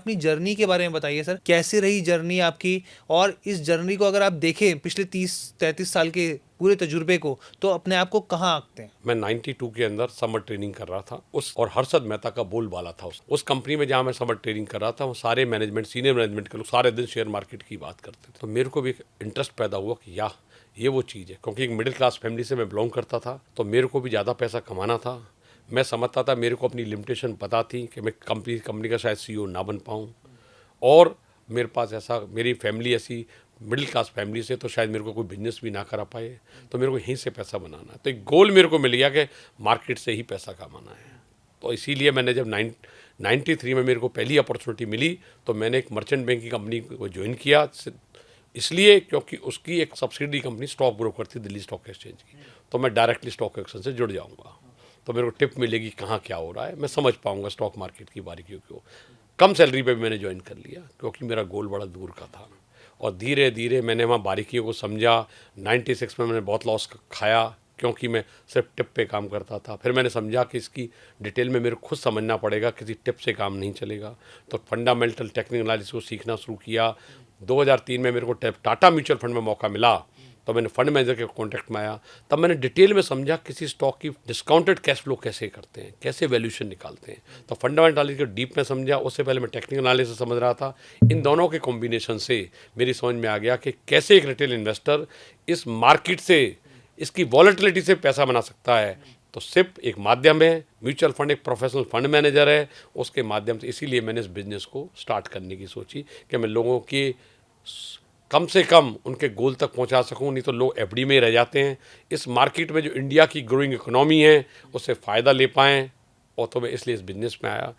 अपनी जर्नी के बारे में बताइए सर, कैसे रही जर्नी आपकी? और इस जर्नी को अगर आप देखें पिछले 30-33 साल के पूरे तजुर्बे को, तो अपने आप को कहाँ आंकते हैं? मैं 92 के अंदर समर ट्रेनिंग कर रहा था उस, और हर्षद मेहता का बोलबाला था उस कंपनी में जहाँ मैं समर ट्रेनिंग कर रहा था। वो सारे मैनेजमेंट, सीनियर मैनेजमेंट के लोग सारे दिन शेयर मार्केट की बात करते थे। तो मेरे को भी एक इंटरेस्ट पैदा हुआ कि ये वो चीज़ है, क्योंकि एक मिडिल क्लास फैमिली से मैं बिलोंग करता था। तो मेरे को भी ज़्यादा पैसा कमाना था। मैं समझता था, मेरे को अपनी लिमिटेशन पता थी कि मैं कंपनी का शायद CEO ना बन पाऊँ, और मेरे पास ऐसा, मेरी फैमिली ऐसी मिडिल क्लास फैमिली से, तो शायद मेरे को कोई बिजनेस भी ना करा पाए। तो मेरे को यहीं से पैसा बनाना है। तो एक गोल मेरे को मिल गया कि मार्केट से ही पैसा कमाना है। तो इसीलिए मैंने जब 93 में मेरे को पहली अपॉर्चुनिटी मिली, तो मैंने एक मर्चेंट बैंक की कंपनी को ज्वाइन किया। इसलिए क्योंकि उसकी एक सब्सिडी कंपनी स्टॉक ब्रोकर थी दिल्ली स्टॉक एक्सचेंज की। तो मैं डायरेक्टली स्टॉक एक्सचेंज से जुड़ जाऊँगा, तो मेरे को टिप मिलेगी कहाँ क्या हो रहा है, मैं समझ पाऊँगा स्टॉक मार्केट की बारीकियों को। कम सैलरी पे भी मैंने ज्वाइन कर लिया, क्योंकि मेरा गोल बड़ा दूर का था। और धीरे धीरे मैंने वहाँ बारीकियों को समझा। 96 में मैंने बहुत लॉस खाया, क्योंकि मैं सिर्फ टिप पे काम करता था। फिर मैंने समझा कि इसकी डिटेल में मेरे को खुद समझना पड़ेगा, किसी टिप से काम नहीं चलेगा। तो फंडामेंटल टेक्निकल एनालिसिस को सीखना शुरू किया। 2003 में मेरे को टाटा म्यूचुअल फंड में मौका मिला, तो मैंने फंड मैनेजर के कॉन्टैक्ट में आया। तब मैंने डिटेल में समझा किसी स्टॉक की डिस्काउंटेड कैश फ्लो कैसे करते हैं, कैसे वैल्यूएशन निकालते हैं। तो फंडामेंटल एनालिसिस को डीप में समझा। उससे पहले मैं टेक्निकल एनालिसिस समझ रहा था। इन दोनों के कॉम्बिनेशन से मेरी समझ में आ गया कि कैसे एक रिटेल इन्वेस्टर इस मार्केट से, इसकी वॉलेटिलिटी से पैसा बना सकता है। तो सिर्फ एक माध्यम है, म्यूचुअल फंड एक प्रोफेशनल फंड मैनेजर है, उसके माध्यम से। इसीलिए मैंने इस बिजनेस को स्टार्ट करने की सोची कि मैं लोगों की कम से कम उनके गोल तक पहुंचा सकूं। नहीं तो लोग एफडी में ही रह जाते हैं। इस मार्केट में जो इंडिया की ग्रोइंग इकोनॉमी है, उससे फ़ायदा ले पाएँ। और तो मैं इसलिए इस बिज़नेस में आया।